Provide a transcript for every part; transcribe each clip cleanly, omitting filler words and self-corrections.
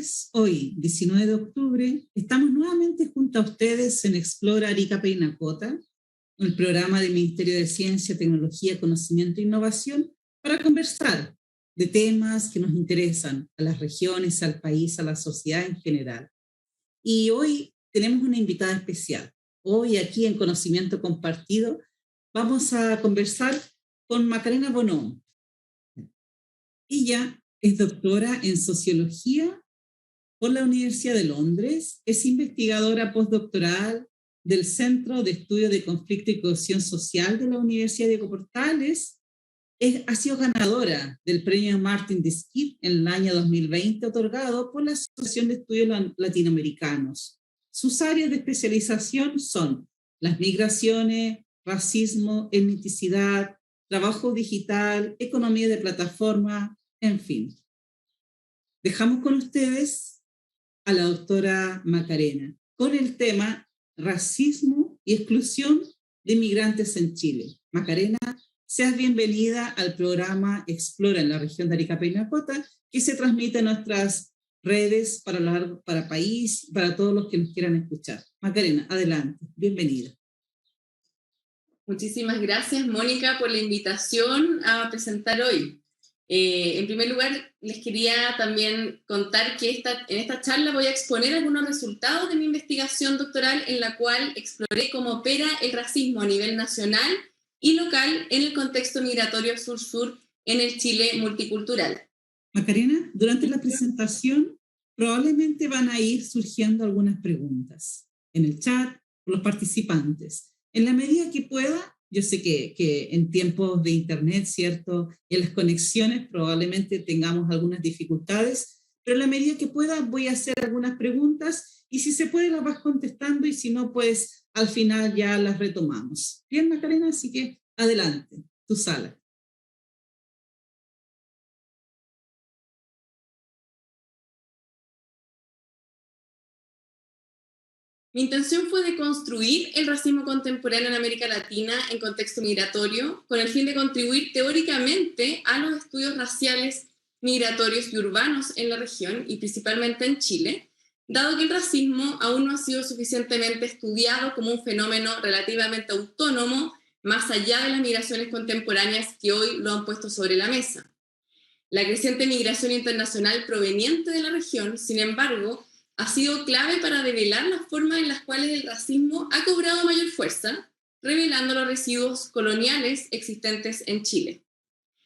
tardes. Hoy, 19 de octubre, estamos nuevamente junto a ustedes en Explora Arica Parinacota, el programa del Ministerio de Ciencia, Tecnología, Conocimiento e Innovación, para conversar de temas que nos interesan a las regiones, al país, a la sociedad en general. Y hoy tenemos una invitada especial. Hoy aquí en Conocimiento Compartido vamos a conversar con Macarena Bonhomme. Ella es doctora en Sociología por la Universidad de Londres, es investigadora postdoctoral del Centro de Estudio de Conflicto y Cohesión Social de la Universidad de Portales, ha sido ganadora del premio Martin Dieskit en el año 2020, otorgado por la Asociación de Estudios Latinoamericanos. Sus áreas de especialización son las migraciones, racismo, etnicidad, trabajo digital, economía de plataforma, en fin. Dejamos con ustedes a la doctora Macarena con el tema racismo y exclusión de migrantes en Chile. Macarena, seas bienvenida al programa Explora en la región de Arica Parinacota, que se transmite en nuestras redes para país, para todos los que nos quieran escuchar. Macarena, adelante, bienvenida. Muchísimas gracias, Mónica, por la invitación a presentar hoy. En primer lugar, les quería también contar que en esta charla voy a exponer algunos resultados de mi investigación doctoral en la cual exploré cómo opera el racismo a nivel nacional y local en el contexto migratorio sur-sur en el Chile multicultural. Macarena, durante la presentación probablemente van a ir surgiendo algunas preguntas en el chat por los participantes. En la medida que pueda, yo sé que en tiempos de internet, ¿cierto? Y en las conexiones probablemente tengamos algunas dificultades, pero en la medida que pueda voy a hacer algunas preguntas y si se puede las vas contestando y si no, pues al final ya las retomamos. Bien, Macarena, así que adelante, tu sala. Mi intención fue de construir el racismo contemporáneo en América Latina en contexto migratorio, con el fin de contribuir teóricamente a los estudios raciales, migratorios y urbanos en la región, y principalmente en Chile, dado que el racismo aún no ha sido suficientemente estudiado como un fenómeno relativamente autónomo, más allá de las migraciones contemporáneas que hoy lo han puesto sobre la mesa. La creciente migración internacional proveniente de la región, sin embargo, ha sido clave para develar las formas en las cuales el racismo ha cobrado mayor fuerza, revelando los residuos coloniales existentes en Chile.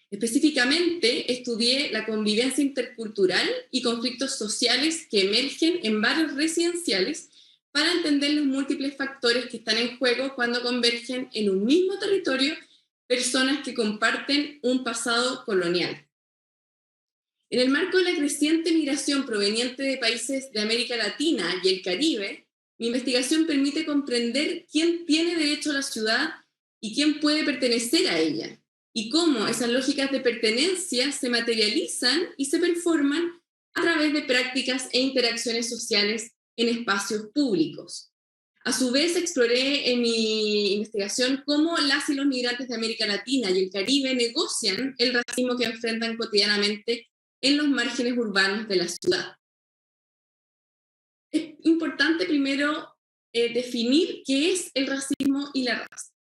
Específicamente, estudié la convivencia intercultural y conflictos sociales que emergen en barrios residenciales para entender los múltiples factores que están en juego cuando convergen en un mismo territorio personas que comparten un pasado colonial. En el marco de la creciente migración proveniente de países de América Latina y el Caribe, mi investigación permite comprender quién tiene derecho a la ciudad y quién puede pertenecer a ella, y cómo esas lógicas de pertenencia se materializan y se performan a través de prácticas e interacciones sociales en espacios públicos. A su vez, exploré en mi investigación cómo las y los migrantes de América Latina y el Caribe negocian el racismo que enfrentan cotidianamente en los márgenes urbanos de la ciudad. Es importante primero definir qué es el racismo y la raza.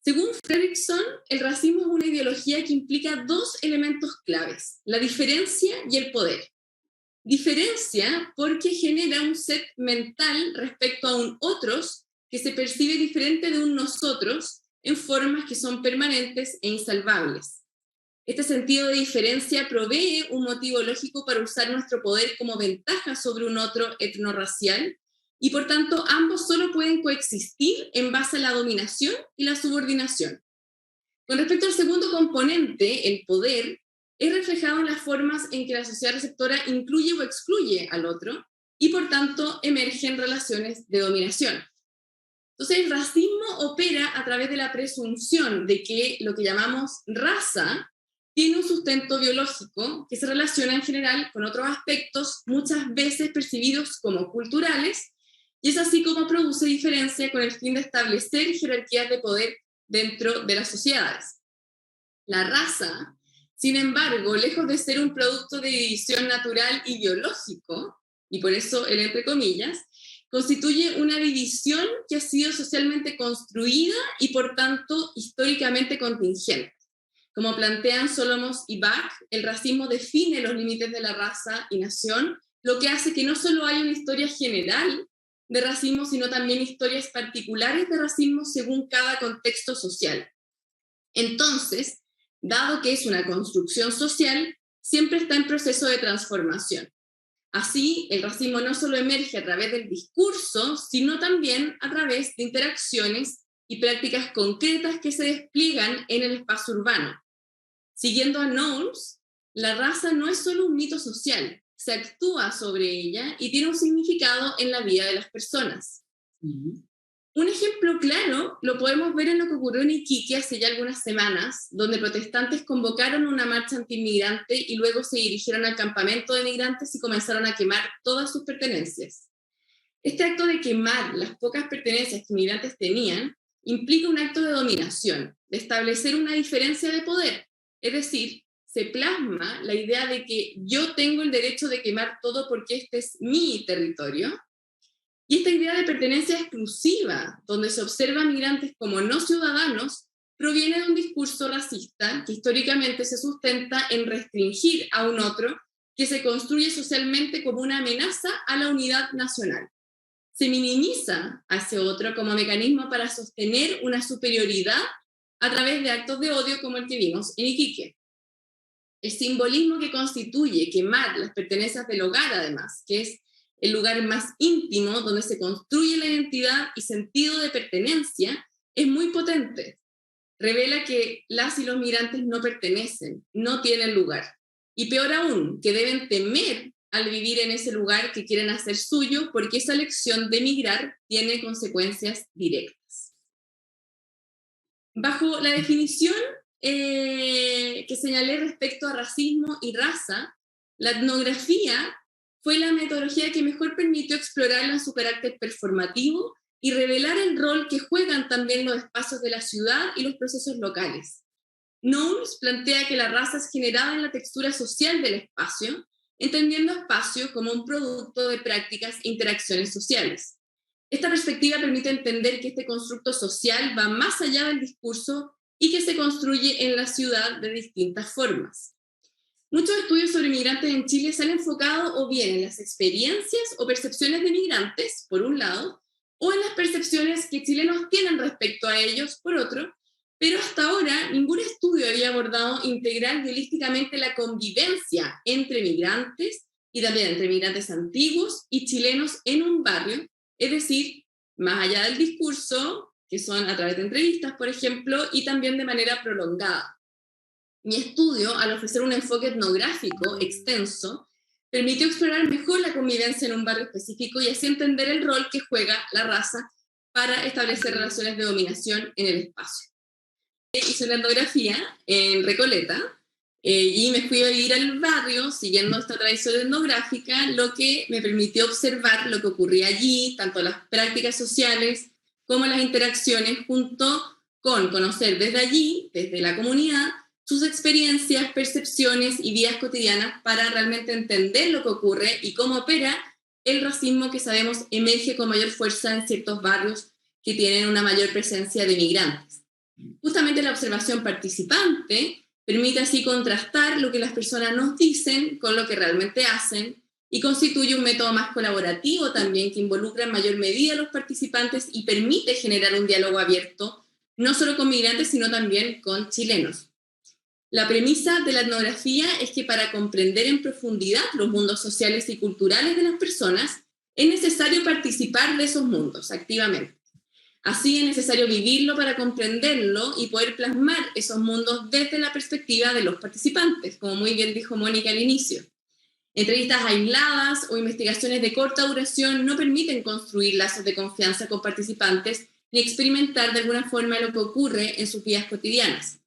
Según Fredrickson, el racismo es una ideología que implica dos elementos claves: la diferencia y el poder. Diferencia porque genera un set mental respecto a un otros que se percibe diferente de un nosotros en formas que son permanentes e insalvables. Este sentido de diferencia provee un motivo lógico para usar nuestro poder como ventaja sobre un otro etnorracial, y por tanto ambos solo pueden coexistir en base a la dominación y la subordinación. Con respecto al segundo componente, el poder, es reflejado en las formas en que la sociedad receptora incluye o excluye al otro, y por tanto emergen relaciones de dominación. Entonces el racismo opera a través de la presunción de que lo que llamamos raza tiene un sustento biológico que se relaciona en general con otros aspectos muchas veces percibidos como culturales, y es así como produce diferencia con el fin de establecer jerarquías de poder dentro de las sociedades. La raza Sin embargo, lejos de ser un producto de división natural y biológico, y por eso el entre comillas, constituye una división que ha sido socialmente construida y por tanto históricamente contingente. Como plantean Solomos y Bach, el racismo define los límites de la raza y nación, lo que hace que no solo haya una historia general de racismo, sino también historias particulares de racismo según cada contexto social. Entonces, dado que es una construcción social, siempre está en proceso de transformación. Así, el racismo no solo emerge a través del discurso, sino también a través de interacciones y prácticas concretas que se despliegan en el espacio urbano. Siguiendo a Knowles, la raza no es solo un mito social, se actúa sobre ella y tiene un significado en la vida de las personas. Un ejemplo claro lo podemos ver en lo que ocurrió en Iquique hace ya algunas semanas, donde protestantes convocaron una marcha antiinmigrante y luego se dirigieron al campamento de migrantes y comenzaron a quemar todas sus pertenencias. Este acto de quemar las pocas pertenencias que migrantes tenían implica un acto de dominación, de establecer una diferencia de poder, es decir, se plasma la idea de que yo tengo el derecho de quemar todo porque este es mi territorio. Y esta idea de pertenencia exclusiva, donde se observa a migrantes como no ciudadanos, proviene de un discurso racista que históricamente se sustenta en restringir a un otro que se construye socialmente como una amenaza a la unidad nacional. Se minimiza a ese otro como mecanismo para sostener una superioridad a través de actos de odio como el que vimos en Iquique. El simbolismo que constituye quemar las pertenencias del hogar, además, que es el lugar más íntimo donde se construye la identidad y sentido de pertenencia, es muy potente. Revela que las y los migrantes no pertenecen, no tienen lugar. Y peor aún, que deben temer al vivir en ese lugar que quieren hacer suyo, porque esa elección de migrar tiene consecuencias directas. Bajo la definición que señalé respecto a racismo y raza, la etnografía fue la metodología que mejor permitió explorarla en su carácter performativo y revelar el rol que juegan también los espacios de la ciudad y los procesos locales. Knowles plantea que la raza es generada en la textura social del espacio, entendiendo espacio como un producto de prácticas e interacciones sociales. Esta perspectiva permite entender que este constructo social va más allá del discurso y que se construye en la ciudad de distintas formas. Muchos estudios sobre migrantes en Chile se han enfocado o bien en las experiencias o percepciones de migrantes, por un lado, o en las percepciones que chilenos tienen respecto a ellos, por otro, pero hasta ahora ningún estudio había abordado integral y holísticamente la convivencia entre migrantes y también entre migrantes antiguos y chilenos en un barrio, es decir, más allá del discurso, que son a través de entrevistas, por ejemplo, y también de manera prolongada. Mi estudio, al ofrecer un enfoque etnográfico extenso, permitió explorar mejor la convivencia en un barrio específico y así entender el rol que juega la raza para establecer relaciones de dominación en el espacio. Hice una etnografía en Recoleta y me fui a vivir al barrio siguiendo esta tradición etnográfica, lo que me permitió observar lo que ocurría allí, tanto las prácticas sociales como las interacciones, junto con conocer desde allí, desde la comunidad, sus experiencias, percepciones y vidas cotidianas para realmente entender lo que ocurre y cómo opera el racismo que sabemos emerge con mayor fuerza en ciertos barrios que tienen una mayor presencia de migrantes. Justamente la observación participante permite así contrastar lo que las personas nos dicen con lo que realmente hacen y constituye un método más colaborativo también que involucra en mayor medida a los participantes y permite generar un diálogo abierto, no solo con migrantes, sino también con chilenos. La premisa de la etnografía es que para comprender en profundidad los mundos sociales y culturales de las personas, es necesario participar de esos mundos activamente. Así es necesario vivirlo para comprenderlo y poder plasmar esos mundos desde la perspectiva de los participantes, como muy bien dijo Mónica al inicio. Entrevistas aisladas o investigaciones de corta duración no permiten construir lazos de confianza con participantes ni experimentar de alguna forma lo que ocurre en sus vidas cotidianas.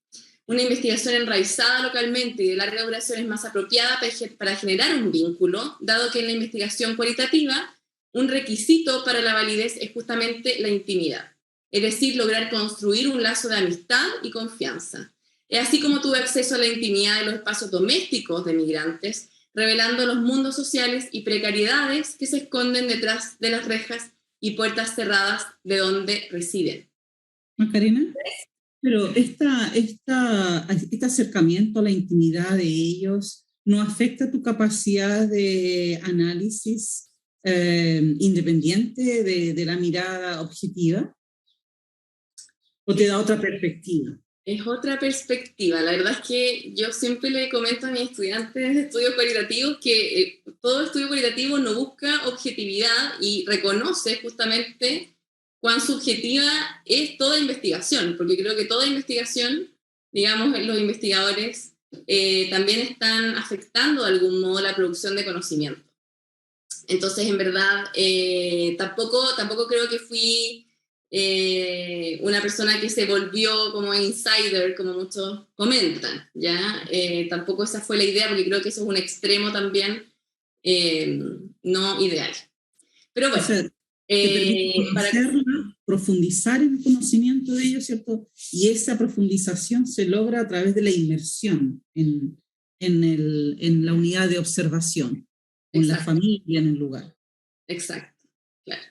Una investigación enraizada localmente y de larga duración es más apropiada para generar un vínculo, dado que en la investigación cualitativa un requisito para la validez es justamente la intimidad, es decir, lograr construir un lazo de amistad y confianza. Es así como tuve acceso a la intimidad de los espacios domésticos de migrantes, revelando los mundos sociales y precariedades que se esconden detrás de las rejas y puertas cerradas de donde residen. Macarena, pero este acercamiento a la intimidad de ellos no afecta tu capacidad de análisis independiente de la mirada objetiva, o te da otra perspectiva. Es otra perspectiva. La verdad es que yo siempre le comento a mis estudiantes de estudios cualitativos que todo estudio cualitativo no busca objetividad y reconoce justamente cuán subjetiva es toda investigación, porque creo que toda investigación, digamos, los investigadores también están afectando de algún modo la producción de conocimiento. Entonces, en verdad, tampoco creo que fui una persona que se volvió como insider, como muchos comentan, ¿ya? Tampoco esa fue la idea, porque creo que eso es un extremo también no ideal. Pero bueno, o sea, te permite conocerla, profundizar en el conocimiento de ellos, ¿cierto? Y esa profundización se logra a través de la inmersión en la unidad de observación, en la familia, en el lugar. Exacto, claro.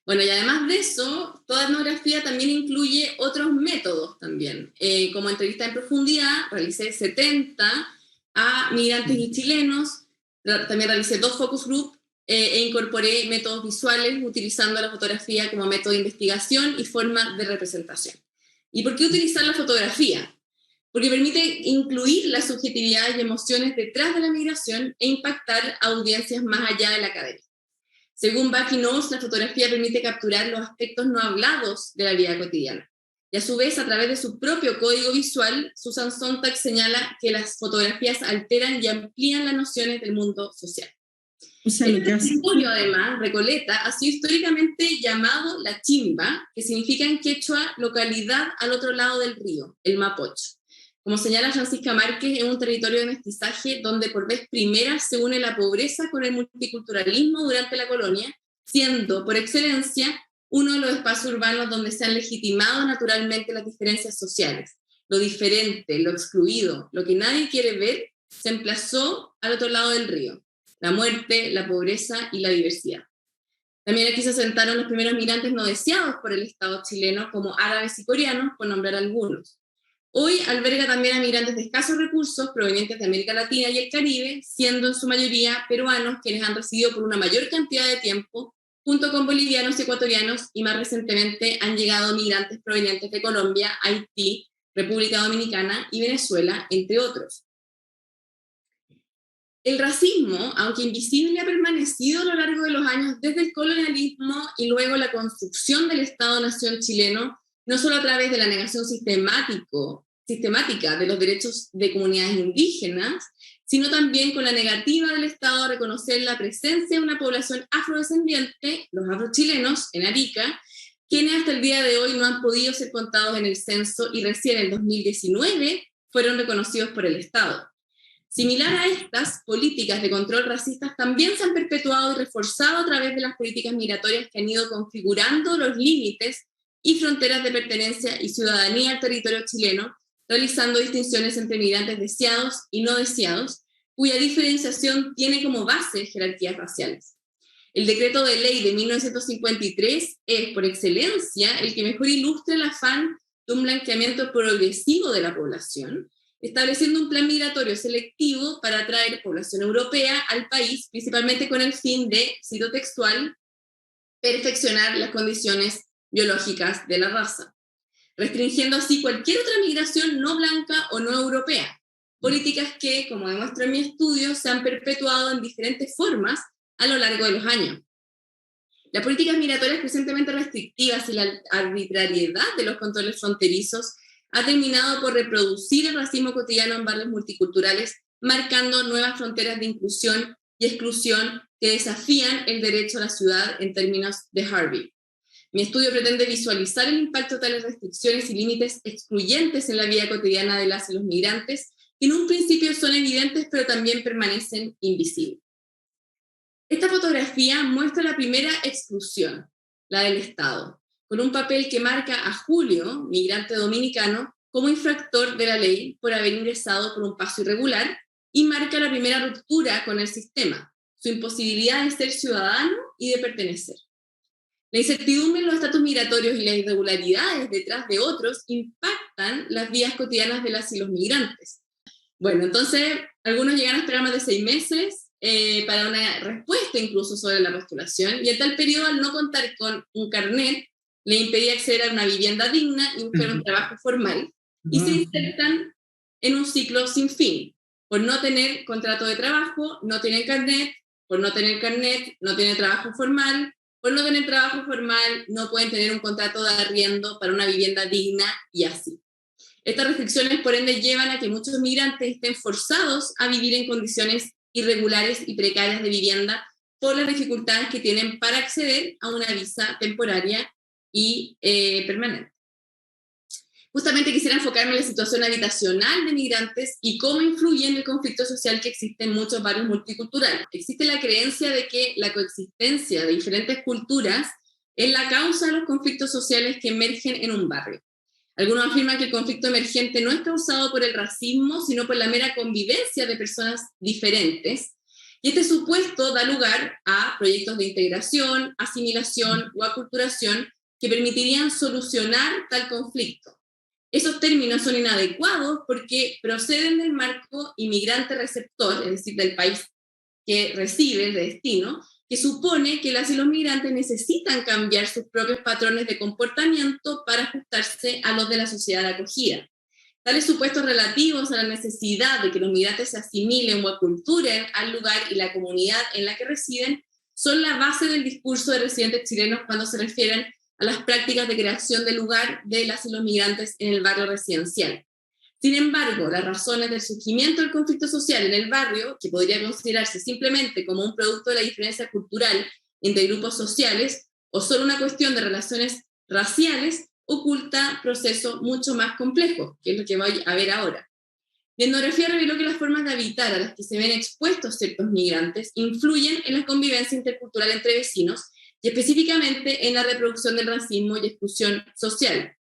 Bueno, y además de eso, toda etnografía también incluye otros métodos también. Como entrevista en profundidad, realicé 70 a migrantes y chilenos, también realicé 2 focus group e incorporé métodos visuales utilizando la fotografía como método de investigación y forma de representación. ¿Y por qué utilizar la fotografía? Porque permite incluir la subjetividad y emociones detrás de la migración e impactar a audiencias más allá de la academia. Según Bucky Knowles, la fotografía permite capturar los aspectos no hablados de la vida cotidiana. Y a su vez, a través de su propio código visual, Susan Sontag señala que las fotografías alteran y amplían las nociones del mundo social. O sea, este territorio, además, Recoleta, ha sido históricamente llamado La Chimba, que significa en quechua localidad al otro lado del río, el Mapocho. Como señala Francisca Márquez, es un territorio de mestizaje donde por vez primera se une la pobreza con el multiculturalismo durante la colonia, siendo, por excelencia, uno de los espacios urbanos donde se han legitimado naturalmente las diferencias sociales. Lo diferente, lo excluido, lo que nadie quiere ver, se emplazó al otro lado del río. La muerte, la pobreza y la diversidad. También aquí se asentaron los primeros migrantes no deseados por el Estado chileno, como árabes y coreanos, por nombrar algunos. Hoy alberga también a migrantes de escasos recursos provenientes de América Latina y el Caribe, siendo en su mayoría peruanos quienes han residido por una mayor cantidad de tiempo, junto con bolivianos y ecuatorianos, y más recientemente han llegado migrantes provenientes de Colombia, Haití, República Dominicana y Venezuela, entre otros. El racismo, aunque invisible, ha permanecido a lo largo de los años desde el colonialismo y luego la construcción del Estado-Nación chileno, no solo a través de la negación sistemática de los derechos de comunidades indígenas, sino también con la negativa del Estado a reconocer la presencia de una población afrodescendiente, los afrochilenos, en Arica, quienes hasta el día de hoy no han podido ser contados en el censo y recién en 2019 fueron reconocidos por el Estado. Similar a estas, políticas de control racistas también se han perpetuado y reforzado a través de las políticas migratorias que han ido configurando los límites y fronteras de pertenencia y ciudadanía al territorio chileno, realizando distinciones entre migrantes deseados y no deseados, cuya diferenciación tiene como base jerarquías raciales. El decreto de ley de 1953 es, por excelencia, el que mejor ilustra el afán de un blanqueamiento progresivo de la población, estableciendo un plan migratorio selectivo para atraer población europea al país, principalmente con el fin de, cito textual, perfeccionar las condiciones biológicas de la raza, restringiendo así cualquier otra migración no blanca o no europea. Políticas que, como demuestro en mi estudio, se han perpetuado en diferentes formas a lo largo de los años. Las políticas migratorias crecientemente restrictivas y la arbitrariedad de los controles fronterizos ha terminado por reproducir el racismo cotidiano en barrios multiculturales, marcando nuevas fronteras de inclusión y exclusión que desafían el derecho a la ciudad en términos de Harvey. Mi estudio pretende visualizar el impacto de tales restricciones y límites excluyentes en la vida cotidiana de las y los migrantes, que en un principio son evidentes, pero también permanecen invisibles. Esta fotografía muestra la primera exclusión, la del Estado, con un papel que marca a Julio, migrante dominicano, como infractor de la ley por haber ingresado por un paso irregular y marca la primera ruptura con el sistema, su imposibilidad de ser ciudadano y de pertenecer. La incertidumbre en los estatus migratorios y las irregularidades detrás de otros impactan las vidas cotidianas de las y los migrantes. Bueno, entonces algunos llegan a esperar más de 6 meses para una respuesta incluso sobre la postulación, y en tal periodo, al no contar con un carnet, le impedía acceder a una vivienda digna y buscar un trabajo formal, y se insertan en un ciclo sin fin. Por no tener contrato de trabajo, no tienen carnet; por no tener carnet, no tienen trabajo formal; por no tener trabajo formal, no pueden tener un contrato de arriendo para una vivienda digna, y así. Estas restricciones, por ende, llevan a que muchos migrantes estén forzados a vivir en condiciones irregulares y precarias de vivienda por las dificultades que tienen para acceder a una visa temporaria y permanente. Justamente quisiera enfocarme en la situación habitacional de migrantes y cómo influye en el conflicto social que existe en muchos barrios multiculturales. Existe la creencia de que la coexistencia de diferentes culturas es la causa de los conflictos sociales que emergen en un barrio. Algunos afirman que el conflicto emergente no es causado por el racismo, sino por la mera convivencia de personas diferentes. Y este supuesto da lugar a proyectos de integración, asimilación o aculturación que permitirían solucionar tal conflicto. Esos términos son inadecuados porque proceden del marco inmigrante-receptor, es decir, del país que recibe, de destino, que supone que las y los migrantes necesitan cambiar sus propios patrones de comportamiento para ajustarse a los de la sociedad de acogida. Tales supuestos relativos a la necesidad de que los migrantes se asimilen o aculturen al lugar y la comunidad en la que residen son la base del discurso de residentes chilenos cuando se refieren a las prácticas de creación de lugar de las y los migrantes en el barrio residencial. Sin embargo, las razones del surgimiento del conflicto social en el barrio, que podría considerarse simplemente como un producto de la diferencia cultural entre grupos sociales o solo una cuestión de relaciones raciales, oculta procesos mucho más complejos, que es lo que voy a ver ahora. La etnografía reveló que las formas de habitar a las que se ven expuestos ciertos migrantes influyen en la convivencia intercultural entre vecinos y específicamente en la reproducción del racismo y exclusión social.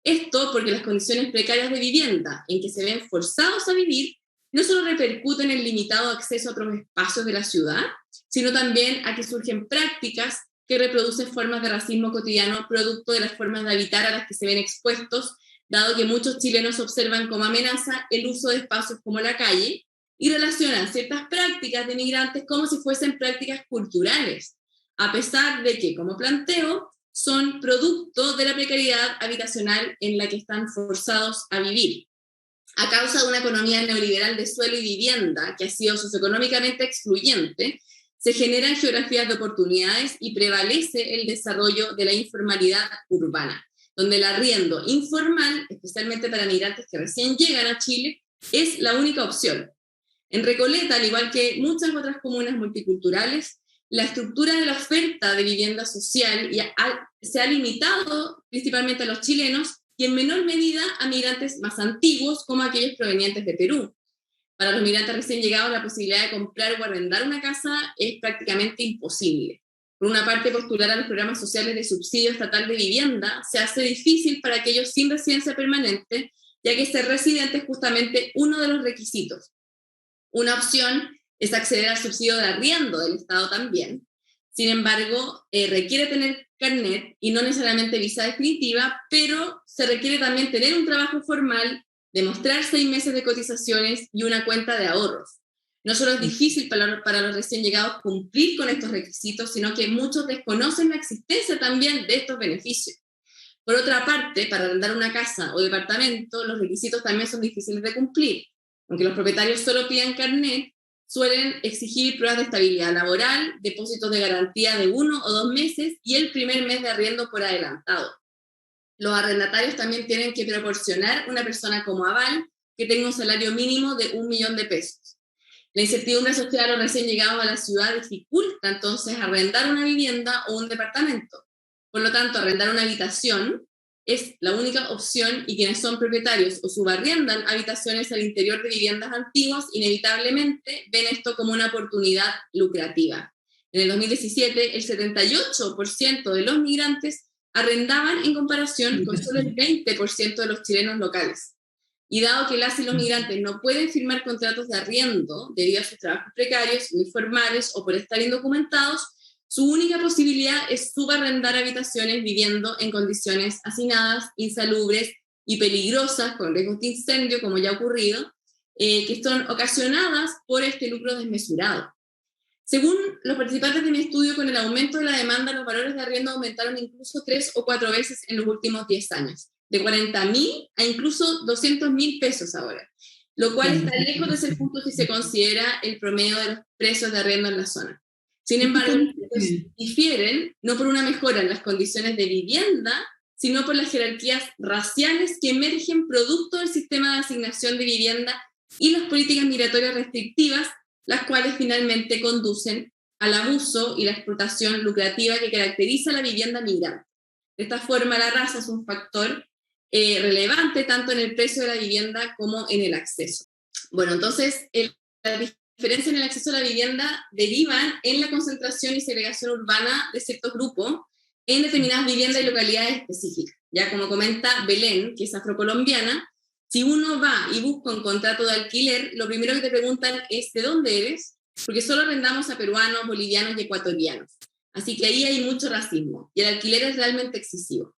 Esto porque las condiciones precarias de vivienda en que se ven forzados a vivir no solo repercuten en el limitado acceso a otros espacios de la ciudad, sino también a que surgen prácticas que reproducen formas de racismo cotidiano producto de las formas de habitar a las que se ven expuestos, dado que muchos chilenos observan como amenaza el uso de espacios como la calle y relacionan ciertas prácticas de migrantes como si fuesen prácticas culturales, a pesar de que, como planteo, son producto de la precariedad habitacional en la que están forzados a vivir. A causa de una economía neoliberal de suelo y vivienda que ha sido socioeconómicamente excluyente, se generan geografías de oportunidades y prevalece el desarrollo de la informalidad urbana, donde el arriendo informal, especialmente para migrantes que recién llegan a Chile, es la única opción. En Recoleta, al igual que muchas otras comunas multiculturales, la estructura de la oferta de vivienda social se ha limitado principalmente a los chilenos y en menor medida a migrantes más antiguos como aquellos provenientes de Perú. Para los migrantes recién llegados, la posibilidad de comprar o arrendar una casa es prácticamente imposible. Por una parte, postular a los programas sociales de subsidio estatal de vivienda se hace difícil para aquellos sin residencia permanente, ya que ser residente es justamente uno de los requisitos. Una opción es acceder al subsidio de arriendo del Estado también. Sin embargo, requiere tener carnet y no necesariamente visa definitiva, pero se requiere también tener un trabajo formal, demostrar 6 meses de cotizaciones y una cuenta de ahorros. No solo es difícil para los recién llegados cumplir con estos requisitos, sino que muchos desconocen la existencia también de estos beneficios. Por otra parte, para arrendar una casa o departamento, los requisitos también son difíciles de cumplir. Aunque los propietarios solo pidan carnet, suelen exigir pruebas de estabilidad laboral, depósitos de garantía de 1 o 2 meses y el primer mes de arriendo por adelantado. Los arrendatarios también tienen que proporcionar una persona como aval que tenga un salario mínimo de 1 millón de pesos. La incertidumbre social a los recién llegados a la ciudad dificulta entonces arrendar una vivienda o un departamento. Por lo tanto, arrendar una habitación es la única opción y quienes son propietarios o subarriendan habitaciones al interior de viviendas antiguas inevitablemente ven esto como una oportunidad lucrativa. En el 2017, el 78% de los migrantes arrendaban en comparación con solo el 20% de los chilenos locales. y dado que las y los migrantes no pueden firmar contratos de arriendo debido a sus trabajos precarios, muy formales o por estar indocumentados, su única posibilidad es subarrendar habitaciones viviendo en condiciones hacinadas, insalubres y peligrosas, con riesgos de incendio, como ya ha ocurrido, que son ocasionadas por este lucro desmesurado. Según los participantes de mi estudio, con el aumento de la demanda, los valores de arriendo aumentaron incluso 3 o 4 veces en los últimos 10 años, de 40.000 a incluso 200.000 pesos ahora, lo cual está lejos de ser justo si se considera el promedio de los precios de arriendo en la zona. Sin embargo, los precios difieren no por una mejora en las condiciones de vivienda, sino por las jerarquías raciales que emergen producto del sistema de asignación de vivienda y las políticas migratorias restrictivas, las cuales finalmente conducen al abuso y la explotación lucrativa que caracteriza la vivienda migrante. De esta forma, la raza es un factor relevante tanto en el precio de la vivienda como en el acceso. Bueno, entonces, la diferencia en el acceso a la vivienda derivan en la concentración y segregación urbana de ciertos grupos en determinadas viviendas y localidades específicas. Ya como comenta Belén, que es afrocolombiana, si uno va y busca un contrato de alquiler, lo primero que te preguntan es ¿de dónde eres? Porque solo arrendamos a peruanos, bolivianos y ecuatorianos. Así que ahí hay mucho racismo y el alquiler es realmente excesivo.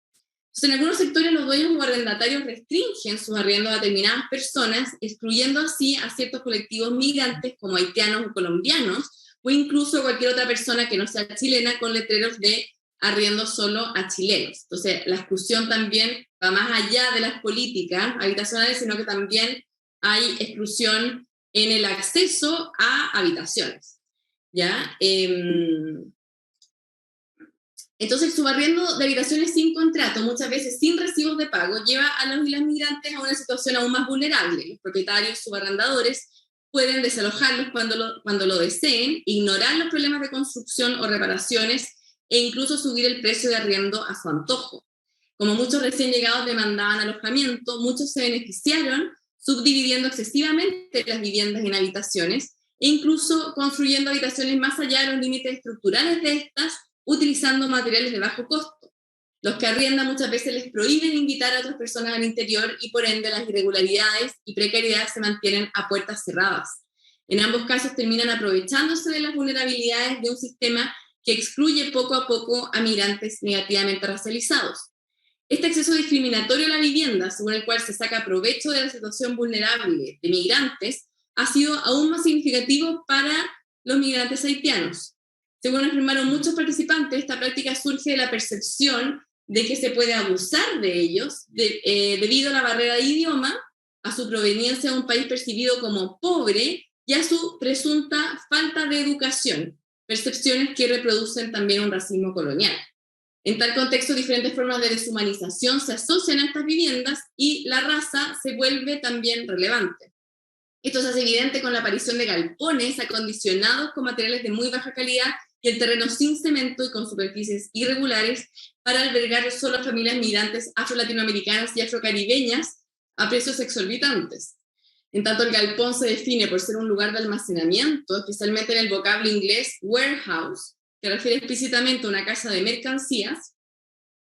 Entonces, en algunos sectores los dueños o arrendatarios restringen sus arriendos a determinadas personas, excluyendo así a ciertos colectivos migrantes como haitianos o colombianos, o incluso cualquier otra persona que no sea chilena con letreros de arriendo solo a chilenos. Entonces, la exclusión también va más allá de las políticas habitacionales, sino que también hay exclusión en el acceso a habitaciones, ¿ya? Entonces, el subarriendo de habitaciones sin contrato, muchas veces sin recibos de pago, lleva a los y las migrantes a una situación aún más vulnerable. Los propietarios subarrendadores pueden desalojarlos cuando lo deseen, ignorar los problemas de construcción o reparaciones e incluso subir el precio de arriendo a su antojo. Como muchos recién llegados demandaban alojamiento, muchos se beneficiaron subdividiendo excesivamente las viviendas en habitaciones e incluso construyendo habitaciones más allá de los límites estructurales de estas, utilizando materiales de bajo costo. Los que arriendan muchas veces les prohíben invitar a otras personas al interior y por ende las irregularidades y precariedad se mantienen a puertas cerradas. En ambos casos terminan aprovechándose de las vulnerabilidades de un sistema que excluye poco a poco a migrantes negativamente racializados. Este acceso discriminatorio a la vivienda, según el cual se saca provecho de la situación vulnerable de migrantes, ha sido aún más significativo para los migrantes haitianos. Según afirmaron muchos participantes, esta práctica surge de la percepción de que se puede abusar de ellos debido a la barrera de idioma, a su proveniencia de un país percibido como pobre y a su presunta falta de educación, percepciones que reproducen también un racismo colonial. En tal contexto, diferentes formas de deshumanización se asocian a estas viviendas y la raza se vuelve también relevante. Esto se hace evidente con la aparición de galpones acondicionados con materiales de muy baja calidad y el terreno sin cemento y con superficies irregulares para albergar solo a familias migrantes afro-latinoamericanas y afrocaribeñas a precios exorbitantes. En tanto, el galpón se define por ser un lugar de almacenamiento, especialmente en el vocablo inglés warehouse, que refiere explícitamente a una casa de mercancías.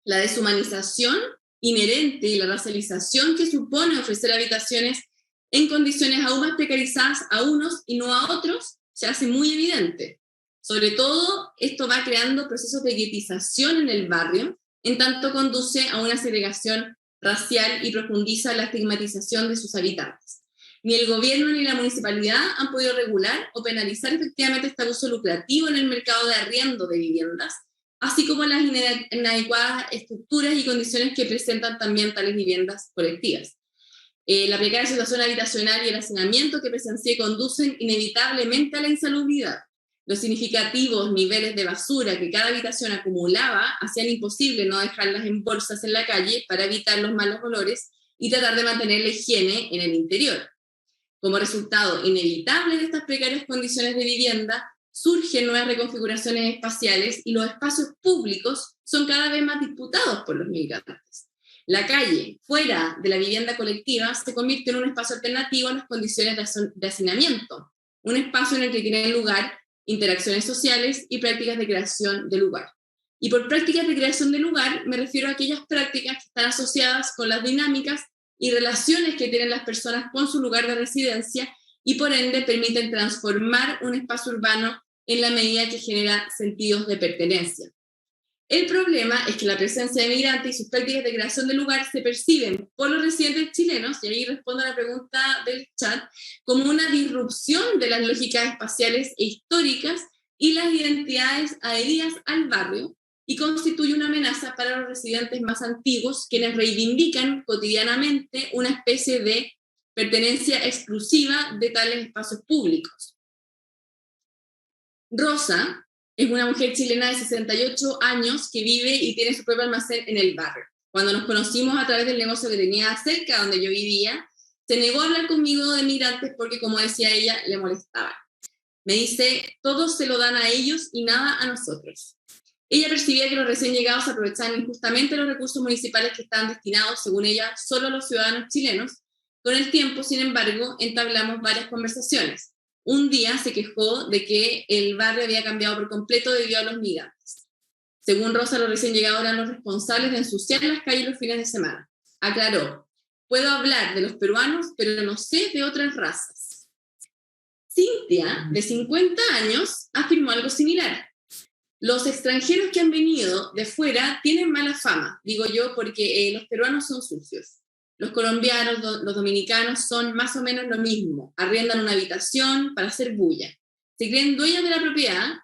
La deshumanización inherente y la racialización que supone ofrecer habitaciones en condiciones aún más precarizadas a unos y no a otros se hace muy evidente. Sobre todo, esto va creando procesos de guetización en el barrio, en tanto conduce a una segregación racial y profundiza la estigmatización de sus habitantes. Ni el gobierno ni la municipalidad han podido regular o penalizar efectivamente este abuso lucrativo en el mercado de arriendo de viviendas, así como las inadecuadas estructuras y condiciones que presentan también tales viviendas colectivas. La precaria situación habitacional y el hacinamiento que presencié conducen inevitablemente a la insalubridad. Los significativos niveles de basura que cada habitación acumulaba hacían imposible no dejarlas en bolsas en la calle para evitar los malos olores y tratar de mantener la higiene en el interior. Como resultado inevitable de estas precarias condiciones de vivienda, surgen nuevas reconfiguraciones espaciales y los espacios públicos son cada vez más disputados por los migrantes. La calle, fuera de la vivienda colectiva, se convierte en un espacio alternativo a las condiciones de hacinamiento, un espacio en el que tienen lugar interacciones sociales y prácticas de creación de lugar. Y por prácticas de creación de lugar me refiero a aquellas prácticas que están asociadas con las dinámicas y relaciones que tienen las personas con su lugar de residencia y por ende permiten transformar un espacio urbano en la medida que genera sentidos de pertenencia. El problema es que la presencia de migrantes y sus prácticas de creación de lugar se perciben por los residentes chilenos, y ahí respondo a la pregunta del chat, como una disrupción de las lógicas espaciales e históricas y las identidades adheridas al barrio, y constituye una amenaza para los residentes más antiguos, quienes reivindican cotidianamente una especie de pertenencia exclusiva de tales espacios públicos. Rosa es una mujer chilena de 68 años que vive y tiene su propio almacén en el barrio. Cuando nos conocimos a través del negocio que tenía cerca donde yo vivía, se negó a hablar conmigo de migrantes porque, como decía ella, le molestaba. Me dice, todos se lo dan a ellos y nada a nosotros. Ella percibía que los recién llegados aprovechaban injustamente los recursos municipales que estaban destinados, según ella, solo a los ciudadanos chilenos. Con el tiempo, sin embargo, entablamos varias conversaciones. Un día se quejó de que el barrio había cambiado por completo debido a los migrantes. Según Rosa, los recién llegados eran los responsables de ensuciar las calles los fines de semana. Aclaró, puedo hablar de los peruanos, pero no sé de otras razas. Cintia, de 50 años, afirmó algo similar. Los extranjeros que han venido de fuera tienen mala fama, digo yo, porque los peruanos son sucios. Los colombianos, los dominicanos son más o menos lo mismo. Arriendan una habitación para hacer bulla. Se creen dueños de la propiedad.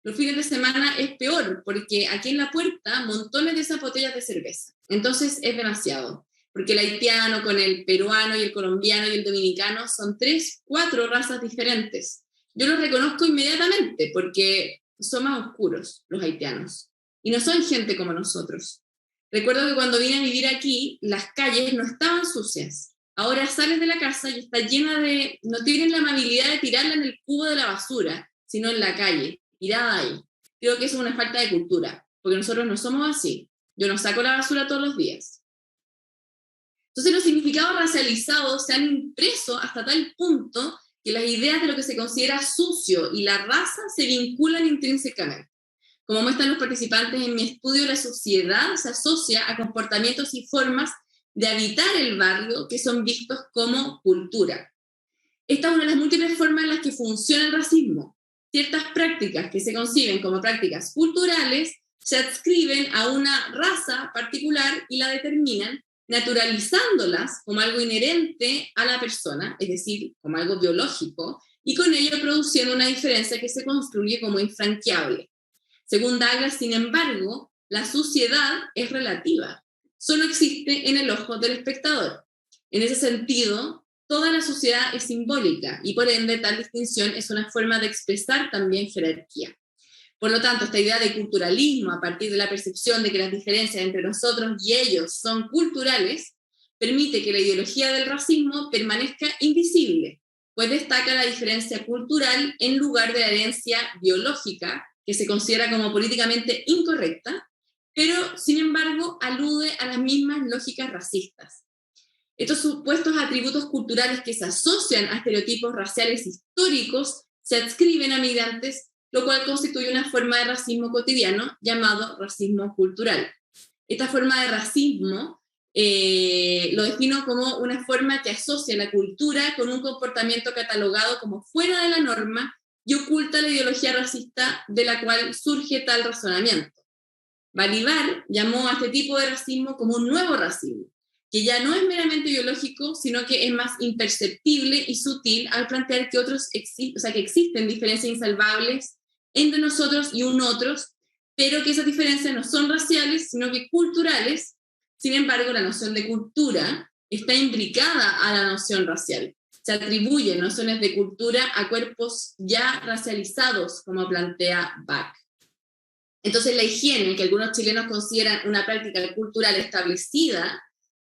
Los fines de semana es peor, porque aquí en la puerta montones de esas botellas de cerveza. Entonces es demasiado, porque el haitiano con el peruano y el colombiano y el dominicano son 3, 4 razas diferentes. Yo los reconozco inmediatamente, porque son más oscuros los haitianos, y no son gente como nosotros. Recuerdo que cuando vine a vivir aquí, las calles no estaban sucias. Ahora sales de la casa y está llena de... No tienen la amabilidad de tirarla en el cubo de la basura, sino en la calle, tirada ahí. Creo que eso es una falta de cultura, porque nosotros no somos así. Yo no saco la basura todos los días. Entonces los significados racializados se han impreso hasta tal punto que las ideas de lo que se considera sucio y la raza se vinculan intrínsecamente. Como muestran los participantes en mi estudio, la sociedad se asocia a comportamientos y formas de habitar el barrio que son vistos como cultura. Esta es una de las múltiples formas en las que funciona el racismo. Ciertas prácticas que se conciben como prácticas culturales se adscriben a una raza particular y la determinan, naturalizándolas como algo inherente a la persona, es decir, como algo biológico, y con ello produciendo una diferencia que se construye como infranqueable. Según Douglas, sin embargo, la suciedad es relativa, solo existe en el ojo del espectador. En ese sentido, toda la suciedad es simbólica y por ende tal distinción es una forma de expresar también jerarquía. Por lo tanto, esta idea de culturalismo a partir de la percepción de que las diferencias entre nosotros y ellos son culturales, permite que la ideología del racismo permanezca invisible, pues destaca la diferencia cultural en lugar de la herencia biológica, que se considera como políticamente incorrecta, pero sin embargo alude a las mismas lógicas racistas. Estos supuestos atributos culturales que se asocian a estereotipos raciales históricos se adscriben a migrantes, lo cual constituye una forma de racismo cotidiano llamado racismo cultural. Esta forma de racismo lo defino como una forma que asocia la cultura con un comportamiento catalogado como fuera de la norma y oculta la ideología racista de la cual surge tal razonamiento. Balibar llamó a este tipo de racismo como un nuevo racismo, que ya no es meramente biológico, sino que es más imperceptible y sutil al plantear que que existen diferencias insalvables entre nosotros y otros, pero que esas diferencias no son raciales, sino que culturales. Sin embargo, la noción de cultura está imbricada a la noción racial. Se atribuyen nociones de cultura a cuerpos ya racializados, como plantea Bach. Entonces, la higiene, que algunos chilenos consideran una práctica cultural establecida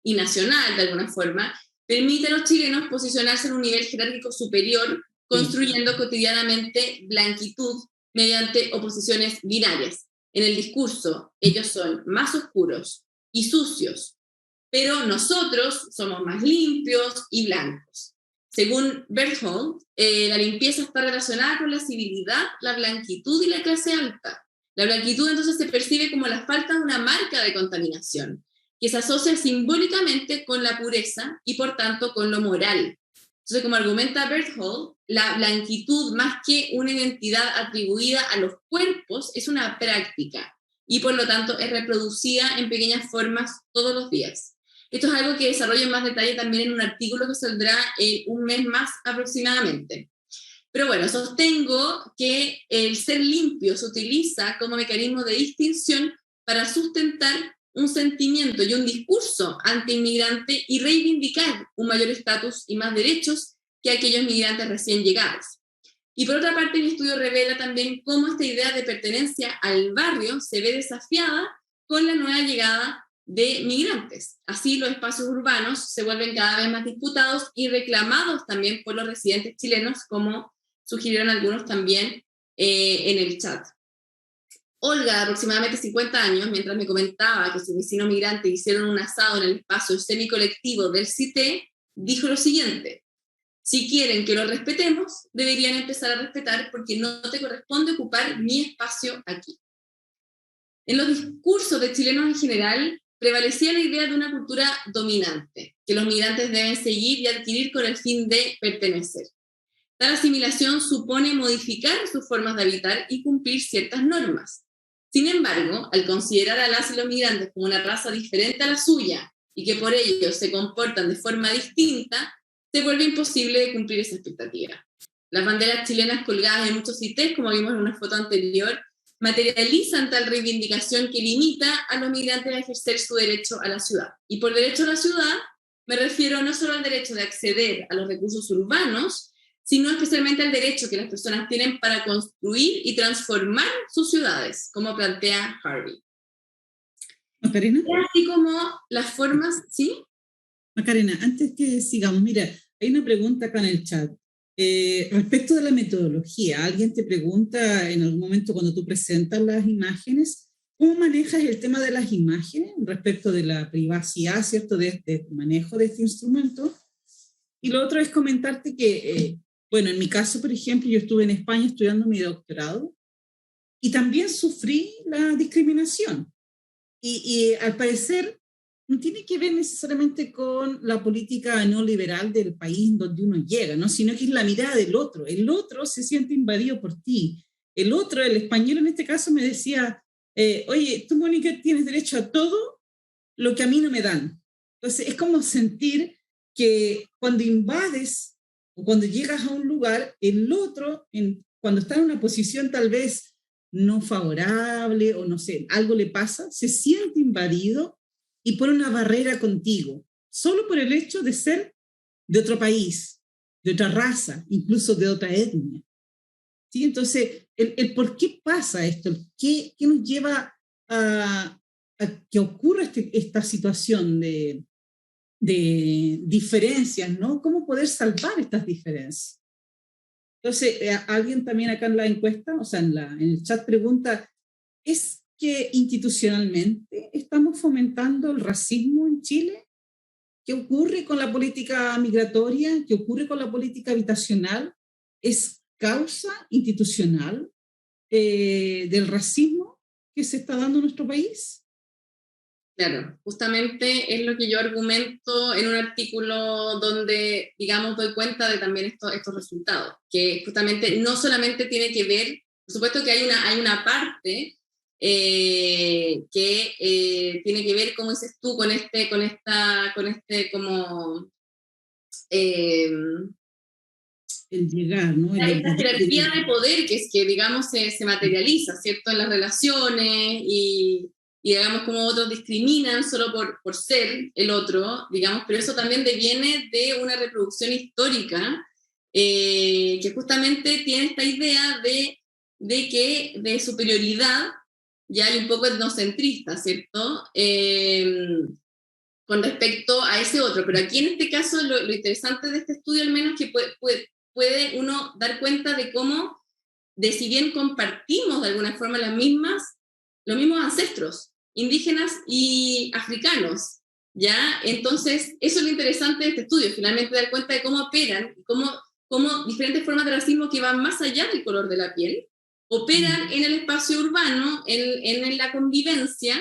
y nacional de alguna forma, permite a los chilenos posicionarse en un nivel jerárquico superior, construyendo cotidianamente blanquitud mediante oposiciones binarias. En el discurso, ellos son más oscuros y sucios, pero nosotros somos más limpios y blancos. Según Berthold, la limpieza está relacionada con la civilidad, la blanquitud y la clase alta. La blanquitud entonces se percibe como la falta de una marca de contaminación, que se asocia simbólicamente con la pureza y por tanto con lo moral. Entonces, como argumenta Berthold, la blanquitud, más que una identidad atribuida a los cuerpos, es una práctica y por lo tanto es reproducida en pequeñas formas todos los días. Esto es algo que desarrollo en más detalle también en un artículo que saldrá en un mes más aproximadamente. Pero bueno, sostengo que el ser limpio se utiliza como mecanismo de distinción para sustentar un sentimiento y un discurso anti-inmigrante y reivindicar un mayor estatus y más derechos que aquellos migrantes recién llegados. Y por otra parte, mi estudio revela también cómo esta idea de pertenencia al barrio se ve desafiada con la nueva llegada de migrantes. Así los espacios urbanos se vuelven cada vez más disputados y reclamados también por los residentes chilenos, como sugirieron algunos también en el chat. Olga, de aproximadamente 50 años, mientras me comentaba que sus vecinos migrantes hicieron un asado en el espacio semicolectivo del CITE, dijo lo siguiente: si quieren que lo respetemos, deberían empezar a respetar porque no te corresponde ocupar mi espacio aquí. En los discursos de chilenos en general, prevalecía la idea de una cultura dominante, que los migrantes deben seguir y adquirir con el fin de pertenecer. Tal asimilación supone modificar sus formas de habitar y cumplir ciertas normas. Sin embargo, al considerar a las y los migrantes como una raza diferente a la suya y que por ello se comportan de forma distinta, se vuelve imposible de cumplir esa expectativa. Las banderas chilenas colgadas en muchos CITES, como vimos en una foto anterior, materializan tal reivindicación que limita a los migrantes a ejercer su derecho a la ciudad. Y por derecho a la ciudad me refiero no solo al derecho de acceder a los recursos urbanos, sino especialmente al derecho que las personas tienen para construir y transformar sus ciudades, como plantea Harvey. Macarena. Así como las formas, ¿sí? Macarena, antes que sigamos, mira, hay una pregunta acá en el chat. Respecto de la metodología, alguien te pregunta en algún momento cuando tú presentas las imágenes, ¿cómo manejas el tema de las imágenes respecto de la privacidad, ¿cierto?, de manejo de este instrumento? Y lo otro es comentarte que, bueno, en mi caso, por ejemplo, yo estuve en España estudiando mi doctorado y también sufrí la discriminación. Y al parecer no tiene que ver necesariamente con la política no liberal del país donde uno llega, ¿no? Sino que es la mirada del otro. El otro se siente invadido por ti. El otro, el español en este caso, me decía, oye, tú, Mónica, tienes derecho a todo lo que a mí no me dan. Entonces, es como sentir que cuando invades o cuando llegas a un lugar, el otro, cuando está en una posición tal vez no favorable o no sé, algo le pasa, se siente invadido y pone una barrera contigo, solo por el hecho de ser de otro país, de otra raza, incluso de otra etnia. ¿Sí? Entonces, el por qué pasa esto, qué nos lleva a que ocurra esta situación de diferencias, ¿no? ¿Cómo poder salvar estas diferencias? Entonces, alguien también acá en la encuesta, o sea, en el chat pregunta, ¿es que institucionalmente estamos fomentando el racismo en Chile? ¿Qué ocurre con la política migratoria? ¿Qué ocurre con la política habitacional? ¿Es causa institucional del racismo que se está dando en nuestro país? Claro, justamente es lo que yo argumento en un artículo donde, digamos, doy cuenta de también estos resultados, que justamente no solamente tiene que ver, por supuesto que hay una parte que tiene que ver, como dices tú, con este como... el llegar, ¿no? Esta jerarquía de poder que es que, digamos, se materializa, ¿cierto?, en las relaciones y digamos, como otros discriminan solo por ser el otro, digamos, pero eso también deviene de una reproducción histórica que justamente tiene esta idea de superioridad, ya hay un poco etnocentrista, ¿cierto?, con respecto a ese otro. Pero aquí en este caso lo interesante de este estudio al menos es que puede uno dar cuenta de cómo, si bien compartimos de alguna forma los mismos ancestros, indígenas y africanos, ¿ya? Entonces, eso es lo interesante de este estudio, finalmente dar cuenta de cómo operan, cómo diferentes formas de racismo que van más allá del color de la piel, operan en el espacio urbano, en la convivencia,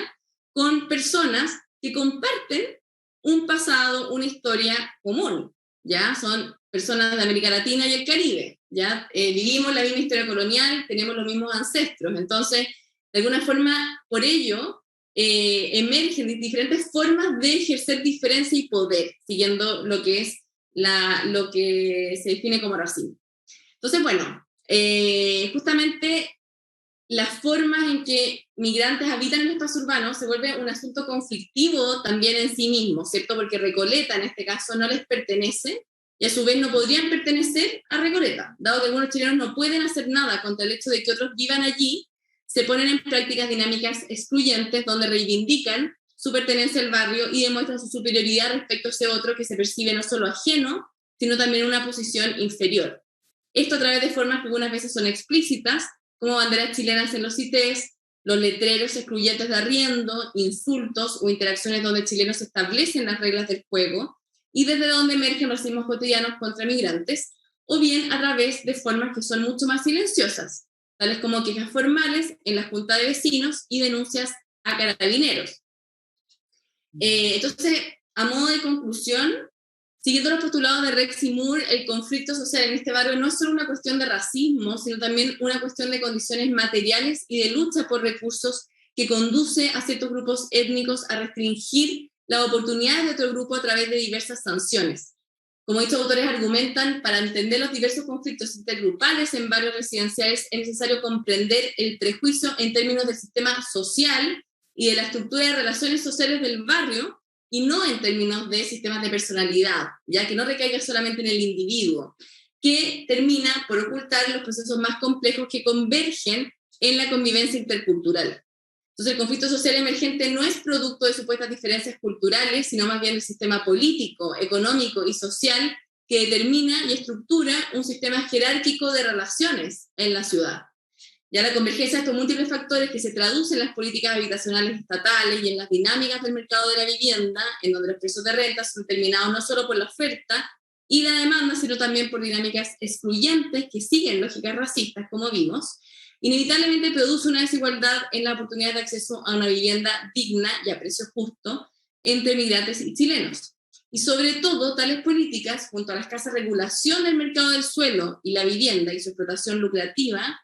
con personas que comparten un pasado, una historia común, ¿ya? Son personas de América Latina y el Caribe, ¿ya? Vivimos la misma historia colonial, tenemos los mismos ancestros, entonces, de alguna forma, por ello, emergen diferentes formas de ejercer diferencia y poder, siguiendo lo que es lo que se define como racismo. Entonces, bueno, justamente las formas en que migrantes habitan en el espacio urbano se vuelve un asunto conflictivo también en sí mismo, ¿cierto? Porque Recoleta, en este caso, no les pertenece, y a su vez no podrían pertenecer a Recoleta, dado que algunos chilenos no pueden hacer nada contra el hecho de que otros vivan allí. Se ponen en prácticas dinámicas excluyentes donde reivindican su pertenencia al barrio y demuestran su superioridad respecto a ese otro que se percibe no solo ajeno, sino también en una posición inferior. Esto a través de formas que algunas veces son explícitas, como banderas chilenas en los CITES, los letreros excluyentes de arriendo, insultos o interacciones donde chilenos establecen las reglas del juego, y desde donde emergen racismos cotidianos contra migrantes, o bien a través de formas que son mucho más silenciosas, tales como quejas formales en la junta de vecinos y denuncias a carabineros. Entonces, a modo de conclusión, siguiendo los postulados de Rex y Moore, el conflicto social en este barrio no es solo una cuestión de racismo, sino también una cuestión de condiciones materiales y de lucha por recursos que conduce a ciertos grupos étnicos a restringir las oportunidades de otro grupo a través de diversas sanciones. Como estos autores argumentan, para entender los diversos conflictos intergrupales en barrios residenciales es necesario comprender el prejuicio en términos del sistema social y de la estructura de relaciones sociales del barrio, y no en términos de sistemas de personalidad, ya que no recaiga solamente en el individuo, que termina por ocultar los procesos más complejos que convergen en la convivencia intercultural. Entonces, el conflicto social emergente no es producto de supuestas diferencias culturales, sino más bien del sistema político, económico y social que determina y estructura un sistema jerárquico de relaciones en la ciudad. Ya la convergencia de estos múltiples factores que se traducen en las políticas habitacionales estatales y en las dinámicas del mercado de la vivienda, en donde los precios de renta son determinados no solo por la oferta y la demanda, sino también por dinámicas excluyentes que siguen lógicas racistas, como vimos, inevitablemente produce una desigualdad en la oportunidad de acceso a una vivienda digna y a precio justo entre migrantes y chilenos. Y sobre todo, tales políticas, junto a la escasa regulación del mercado del suelo y la vivienda y su explotación lucrativa,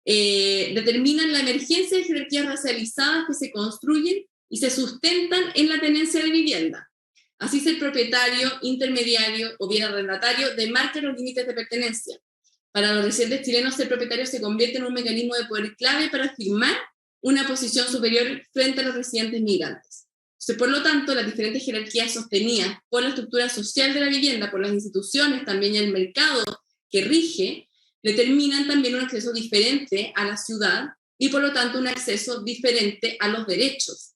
determinan la emergencia de jerarquías racializadas que se construyen y se sustentan en la tenencia de vivienda. Así ser propietario, intermediario o bien arrendatario demarca los límites de pertenencia. Para los residentes chilenos, ser propietario se convierte en un mecanismo de poder clave para afirmar una posición superior frente a los residentes migrantes. Entonces, por lo tanto, las diferentes jerarquías sostenidas por la estructura social de la vivienda, por las instituciones, también el mercado que rige, determinan también un acceso diferente a la ciudad y por lo tanto un acceso diferente a los derechos.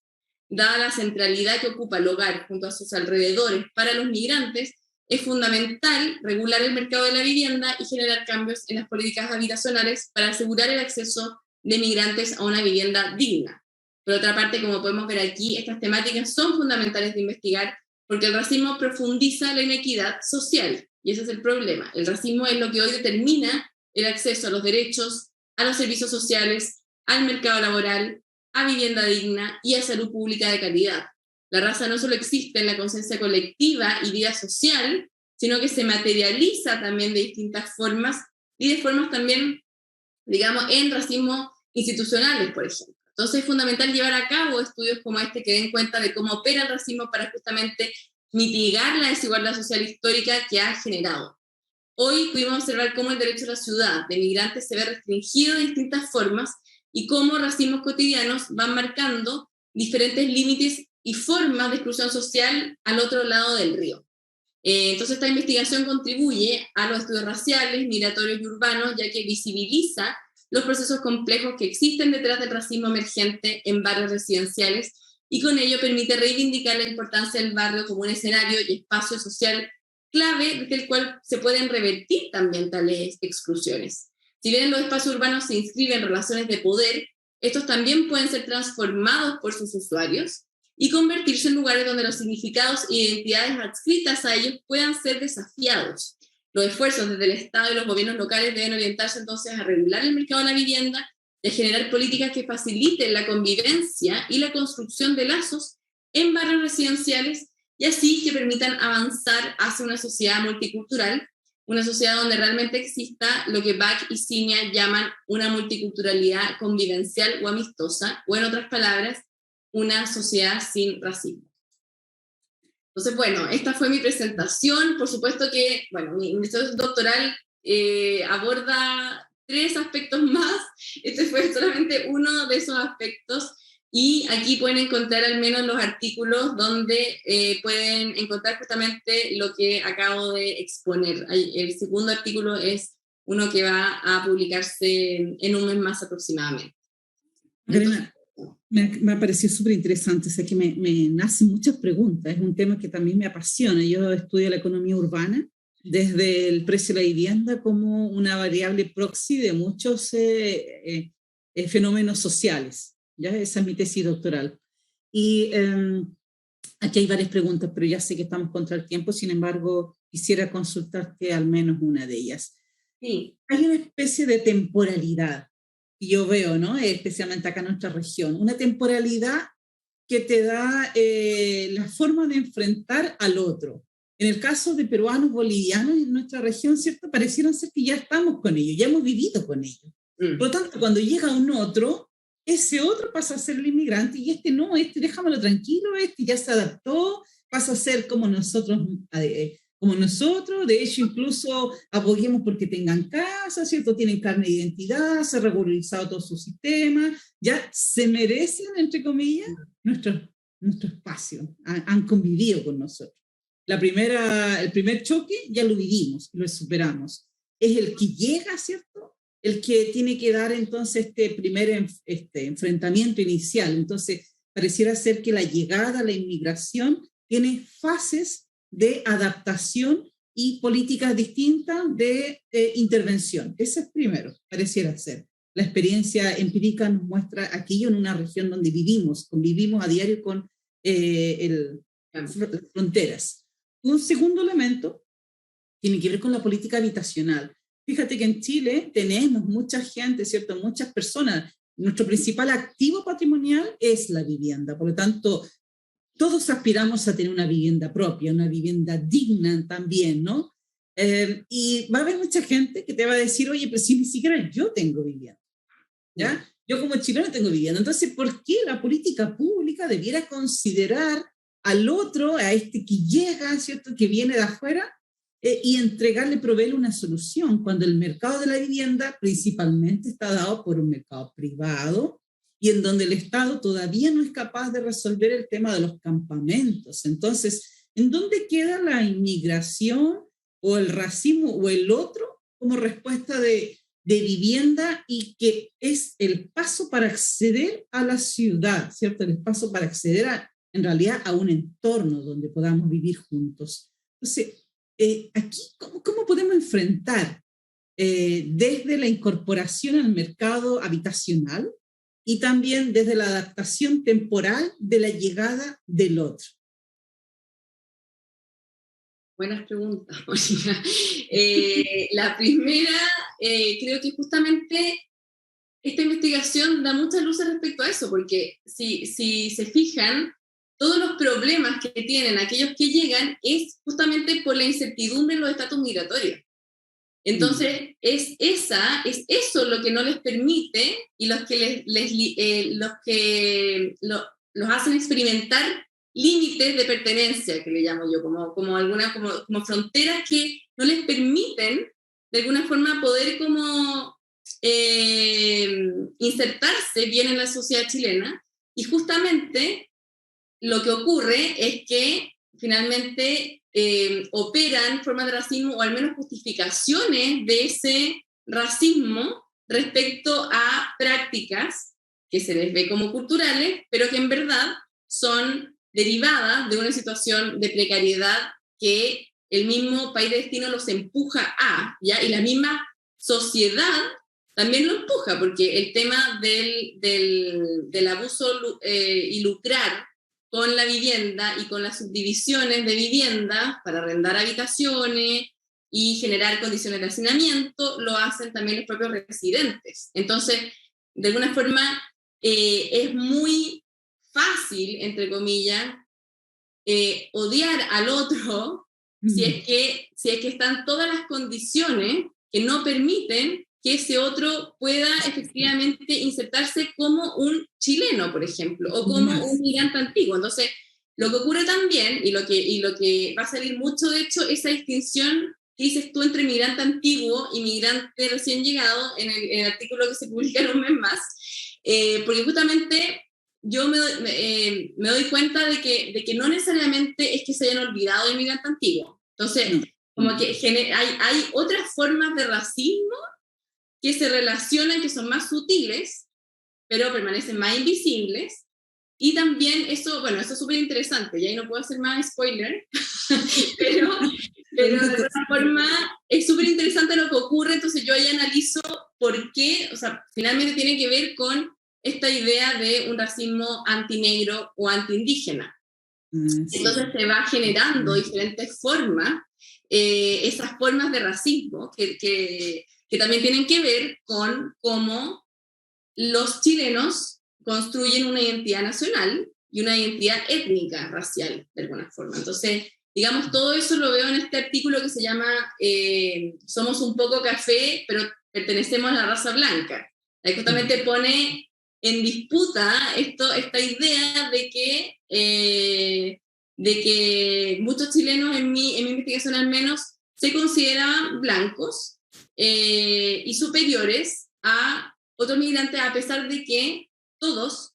Dada la centralidad que ocupa el hogar junto a sus alrededores para los migrantes, es fundamental regular el mercado de la vivienda y generar cambios en las políticas habitacionales para asegurar el acceso de migrantes a una vivienda digna. Por otra parte, como podemos ver aquí, estas temáticas son fundamentales de investigar porque el racismo profundiza la inequidad social y ese es el problema. El racismo es lo que hoy determina el acceso a los derechos, a los servicios sociales, al mercado laboral, a vivienda digna y a salud pública de calidad. La raza no solo existe en la conciencia colectiva y vida social, sino que se materializa también de distintas formas y de formas también, digamos, en racismo institucionales, por ejemplo. Entonces es fundamental llevar a cabo estudios como este que den cuenta de cómo opera el racismo para justamente mitigar la desigualdad social histórica que ha generado. Hoy pudimos observar cómo el derecho a la ciudad de migrantes se ve restringido de distintas formas y cómo racismos cotidianos van marcando diferentes límites y formas de exclusión social al otro lado del río. Entonces esta investigación contribuye a los estudios raciales, migratorios y urbanos, ya que visibiliza los procesos complejos que existen detrás del racismo emergente en barrios residenciales y con ello permite reivindicar la importancia del barrio como un escenario y espacio social clave desde el cual se pueden revertir también tales exclusiones. Si bien en los espacios urbanos se inscriben relaciones de poder, estos también pueden ser transformados por sus usuarios y convertirse en lugares donde los significados e identidades adscritas a ellos puedan ser desafiados. Los esfuerzos desde el Estado y los gobiernos locales deben orientarse entonces a regular el mercado de la vivienda y a generar políticas que faciliten la convivencia y la construcción de lazos en barrios residenciales y así que permitan avanzar hacia una sociedad multicultural, una sociedad donde realmente exista lo que Bach y Cinia llaman una multiculturalidad convivencial o amistosa, o en otras palabras, una sociedad sin racismo. Entonces, bueno, esta fue mi presentación. Por supuesto que, bueno, mi tesis doctoral aborda 3 aspectos más. Este fue solamente uno de esos aspectos. Y aquí pueden encontrar al menos los artículos donde pueden encontrar justamente lo que acabo de exponer. El segundo artículo es uno que va a publicarse en un mes más aproximadamente. Entonces, me ha parecido súper interesante, o sea que me nacen muchas preguntas, es un tema que también me apasiona. Yo estudio la economía urbana desde el precio de la vivienda como una variable proxy de muchos fenómenos sociales, ¿ya? Esa es mi tesis doctoral. Y aquí hay varias preguntas, pero ya sé que estamos contra el tiempo, sin embargo, quisiera consultarte al menos una de ellas. Sí. Hay una especie de temporalidad que yo veo, ¿no? Especialmente acá en nuestra región, una temporalidad que te da la forma de enfrentar al otro. En el caso de peruanos, bolivianos en nuestra región, ¿cierto? Parecieron ser que ya estamos con ellos, ya hemos vivido con ellos. Por lo tanto, cuando llega un otro, ese otro pasa a ser el inmigrante y este no, este déjamelo tranquilo, este ya se adaptó, pasa a ser como nosotros, de hecho incluso apoyemos porque tengan casa, ¿cierto? Tienen carne de identidad, se ha regularizado todo su sistema, ya se merecen, entre comillas, nuestro espacio, han convivido con nosotros. El primer choque ya lo vivimos, lo superamos. Es el que llega, ¿cierto? El que tiene que dar entonces este primer enfrentamiento inicial. Entonces, pareciera ser que la llegada, la inmigración, tiene fases de adaptación y políticas distintas de intervención. Ese es primero, pareciera ser. La experiencia empírica nos muestra aquello en una región donde convivimos a diario con fronteras. Un segundo elemento tiene que ver con la política habitacional. Fíjate que en Chile tenemos mucha gente, ¿cierto? Muchas personas. Nuestro principal activo patrimonial es la vivienda. Por lo tanto, todos aspiramos a tener una vivienda propia, una vivienda digna también, ¿no? Y va a haber mucha gente que te va a decir, oye, pero si ni siquiera yo tengo vivienda, ¿ya? Yo como chileno tengo vivienda. Entonces, ¿por qué la política pública debiera considerar al otro, a este que llega, ¿cierto? Que viene de afuera, y proveerle una solución, cuando el mercado de la vivienda principalmente está dado por un mercado privado y en donde el Estado todavía no es capaz de resolver el tema de los campamentos? Entonces, ¿en dónde queda la inmigración o el racismo o el otro como respuesta de vivienda, y que es el paso para acceder a la ciudad, ¿cierto? El paso para acceder en realidad a un entorno donde podamos vivir juntos? Entonces, aquí, ¿cómo podemos enfrentar desde la incorporación al mercado habitacional y también desde la adaptación temporal de la llegada del otro? Buenas preguntas, Mónica. La primera, creo que justamente esta investigación da muchas luces respecto a eso, porque si se fijan, todos los problemas que tienen aquellos que llegan es justamente por la incertidumbre en los estatus migratorios. Entonces, es eso lo que no les permite y los hacen experimentar límites de pertenencia, que le llamo yo, como fronteras que no les permiten de alguna forma poder como insertarse bien en la sociedad chilena. Y justamente lo que ocurre es que finalmente operan formas de racismo, o al menos justificaciones de ese racismo respecto a prácticas que se les ve como culturales, pero que en verdad son derivadas de una situación de precariedad que el mismo país de destino los empuja a, ¿ya? Y la misma sociedad también lo empuja, porque el tema del abuso y lucrar con la vivienda y con las subdivisiones de viviendas para arrendar habitaciones y generar condiciones de hacinamiento, lo hacen también los propios residentes. Entonces, de alguna forma, es muy fácil, entre comillas, odiar al otro si es que están todas las condiciones que no permiten que ese otro pueda efectivamente insertarse como un chileno, por ejemplo, o como un migrante antiguo. Entonces, lo que ocurre también, y lo que va a salir mucho, de hecho, esa distinción que dices tú entre migrante antiguo y migrante recién llegado en el artículo que se publica en un mes más, porque justamente yo me doy cuenta de que no necesariamente es que se hayan olvidado del migrante antiguo. Entonces, como que hay otras formas de racismo que se relacionan, que son más sutiles, pero permanecen más invisibles. Y también eso es súper interesante, y ahí no puedo hacer más spoiler, pero de alguna forma es súper interesante lo que ocurre. Entonces yo ahí analizo por qué, o sea, finalmente tiene que ver con esta idea de un racismo antinegro o antiindígena. Sí. Entonces se va generando diferentes formas, esas formas de racismo que también tienen que ver con cómo los chilenos construyen una identidad nacional y una identidad étnica, racial, de alguna forma. Entonces, digamos, todo eso lo veo en este artículo que se llama Somos un poco café, pero pertenecemos a la raza blanca. Ahí justamente pone en disputa esta idea de que muchos chilenos, en mi investigación al menos, se consideraban blancos y superiores a otros migrantes, a pesar de que todos,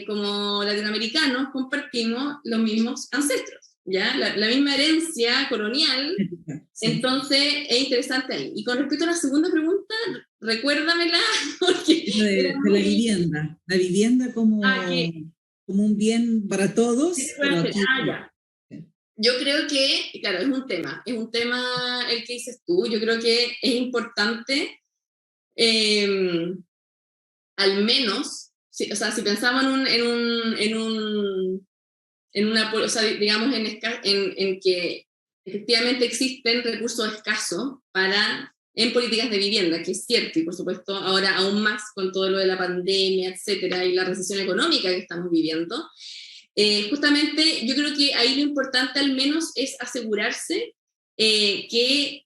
como latinoamericanos, compartimos los mismos ancestros, ¿ya? La misma herencia colonial. Sí. Entonces es interesante ahí. Y con respecto a la segunda pregunta, recuérdamela, porque de la vivienda como un bien para todos. Sí, ya. Yo creo que, claro, es un tema el que dices tú. Yo creo que es importante, al menos, si pensamos digamos en que efectivamente existen recursos escasos en políticas de vivienda, que es cierto, y por supuesto ahora aún más con todo lo de la pandemia, etcétera, y la recesión económica que estamos viviendo. Justamente yo creo que ahí lo importante al menos es asegurarse que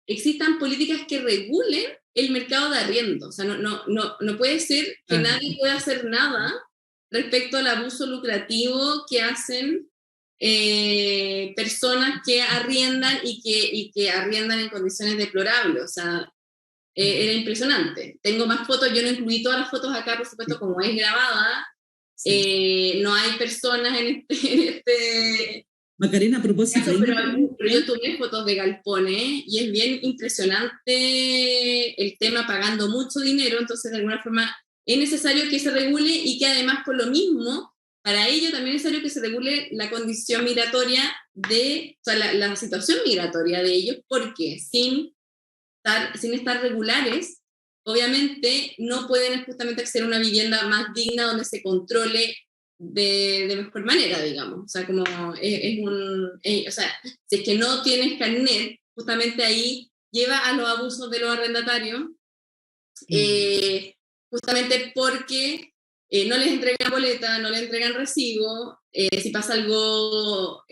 existan políticas que regulen el mercado de arriendo. O sea, no puede ser que nadie pueda hacer nada respecto al abuso lucrativo que hacen personas que arriendan y que arriendan en condiciones deplorables. O sea, era impresionante. Tengo más fotos, yo no incluí todas las fotos acá, por supuesto, como es grabada. Sí. No hay personas en este Macarena, a propósito, pero yo tomé fotos de galpones y es bien impresionante el tema, pagando mucho dinero. Entonces de alguna forma es necesario que se regule, y que además por lo mismo, para ello también es necesario que se regule la condición migratoria la situación migratoria de ellos, porque sin estar regulares, obviamente no pueden justamente acceder a una vivienda más digna donde se controle de mejor manera, digamos. O sea, como o sea, si es que no tienes carnet, justamente ahí lleva a los abusos de los arrendatarios, justamente porque no les entregan boleta, no les entregan recibo, si pasa algo,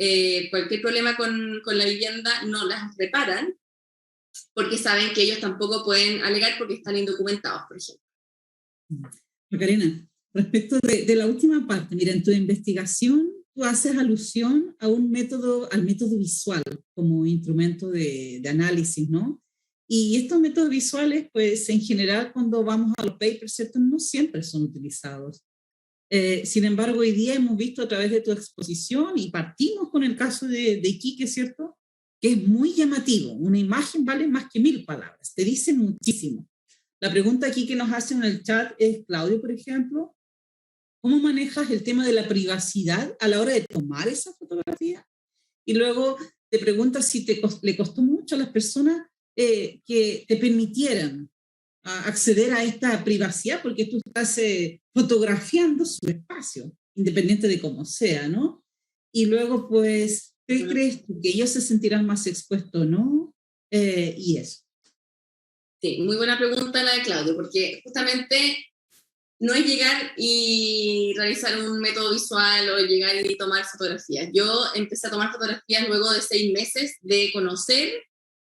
cualquier problema con la vivienda, no las reparan, porque saben que ellos tampoco pueden alegar porque están indocumentados, por ejemplo. Macarena, respecto de la última parte, mira, en tu investigación tú haces alusión a al método visual como instrumento de análisis, ¿no? Y estos métodos visuales, pues en general cuando vamos a los papers, ¿cierto? No siempre son utilizados. Sin embargo, hoy día hemos visto a través de tu exposición, y partimos con el caso de Iquique, ¿cierto?, que es muy llamativo. Una imagen vale más que 1000 palabras, te dice muchísimo. La pregunta aquí que nos hacen en el chat es, Claudio, por ejemplo, ¿cómo manejas el tema de la privacidad a la hora de tomar esa fotografía? Y luego te pregunta si le costó mucho a las personas que te permitieran acceder a esta privacidad, porque tú estás fotografiando su espacio, independiente de cómo sea, ¿no? Y luego, pues, ¿qué crees tú? ¿Que ellos se sentirán más expuestos o no? Y eso. Sí, muy buena pregunta la de Claudio, porque justamente no es llegar y realizar un método visual o llegar y tomar fotografías. Yo empecé a tomar fotografías luego de 6 meses de conocer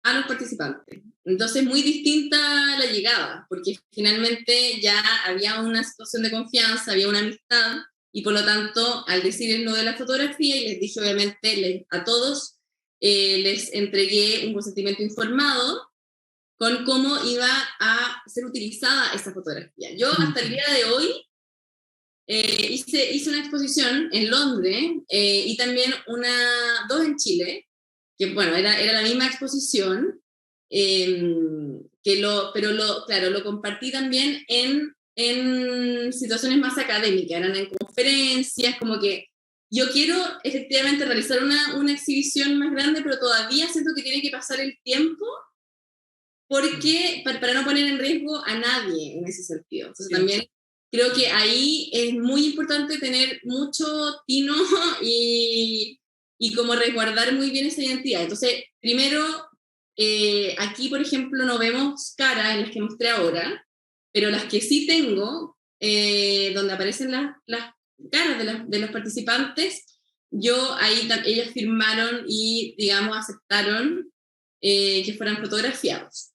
a los participantes. Entonces, muy distinta la llegada, porque finalmente ya había una situación de confianza, había una amistad, y por lo tanto, al decirles lo de la fotografía, y les dije obviamente a todos, les entregué un consentimiento informado con cómo iba a ser utilizada esa fotografía. Yo hasta el día de hoy hice una exposición en Londres y también dos en Chile, que bueno, era la misma exposición, claro, lo compartí también en situaciones más académicas, eran en conferencias, como que yo quiero efectivamente realizar una exhibición más grande, pero todavía siento que tiene que pasar el tiempo porque para no poner en riesgo a nadie en ese sentido. Entonces, sí, también creo que ahí es muy importante tener mucho tino y como resguardar muy bien esa identidad. Entonces, primero, aquí, por ejemplo, no vemos caras en las que mostré ahora, pero las que sí tengo, donde aparecen las caras de los participantes, ellas firmaron y, digamos, aceptaron que fueran fotografiados.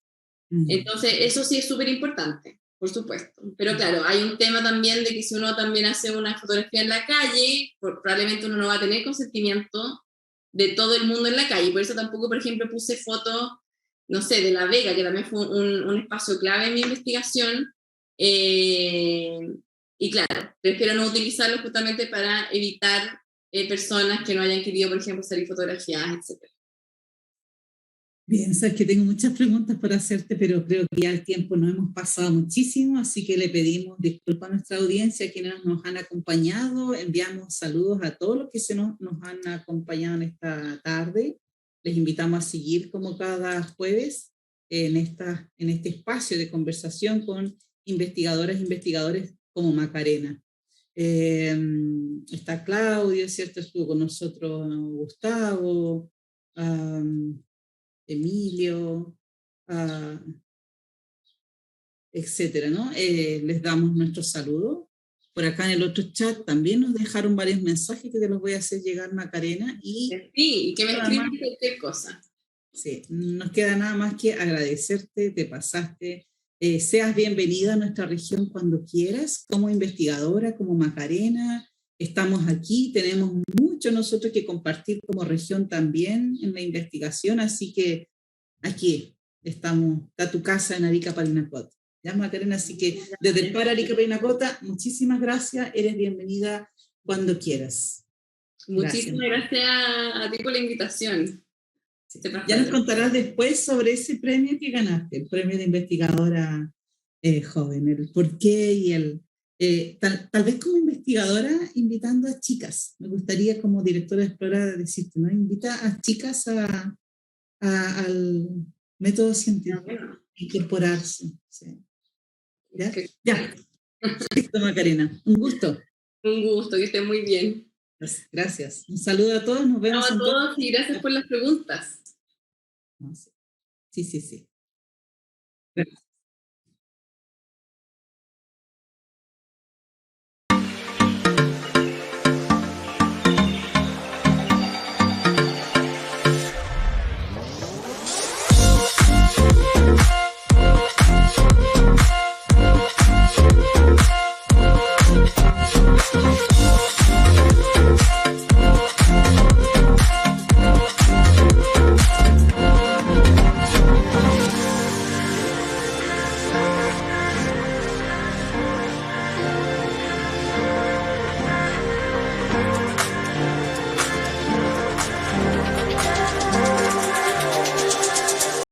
Entonces, eso sí es súper importante, por supuesto. Pero claro, hay un tema también de que si uno también hace una fotografía en la calle, probablemente uno no va a tener consentimiento de todo el mundo en la calle. Por eso tampoco, por ejemplo, puse fotos, no sé, de La Vega, que también fue un espacio clave en mi investigación. Y claro, prefiero no utilizarlo justamente para evitar personas que no hayan querido, por ejemplo, salir fotografiadas, etc. Bien, sabes que tengo muchas preguntas para hacerte, pero creo que ya el tiempo nos hemos pasado muchísimo, así que le pedimos disculpas a nuestra audiencia, quienes nos han acompañado, enviamos saludos a todos los que nos han acompañado en esta tarde. Les invitamos a seguir como cada jueves en este espacio de conversación con investigadoras e investigadores como Macarena. Está Claudio, ¿cierto? Estuvo con nosotros Gustavo, Emilio, etcétera, ¿no? Les damos nuestro saludo. Por acá en el otro chat también nos dejaron varios mensajes que te los voy a hacer llegar, Macarena. Sí, y que me escriban cualquier cosa. Sí, nos queda nada más que agradecerte, te pasaste. Seas bienvenida a nuestra región cuando quieras, como investigadora, como Macarena. Estamos aquí, tenemos mucho nosotros que compartir como región también en la investigación, así que aquí estamos, está tu casa en Arica Parinacota. ¿Ya, Macarena? Así que desde el Par Arica Parinacota, muchísimas gracias, eres bienvenida cuando quieras. Muchísimas gracias a ti por la invitación. Sí. Ya nos contarás después sobre ese premio que ganaste, el premio de investigadora joven, el por qué y tal vez como investigadora invitando a chicas. Me gustaría como directora de Explora decirte, ¿no? Invita a chicas al método científico, incorporarse. Sí. ¿Ya? Okay. Ya. Listo, Macarena. Un gusto. Un gusto, que esté muy bien. Gracias. Un saludo a todos. Nos vemos. Chao a todos y gracias por las preguntas. Sí. Gracias.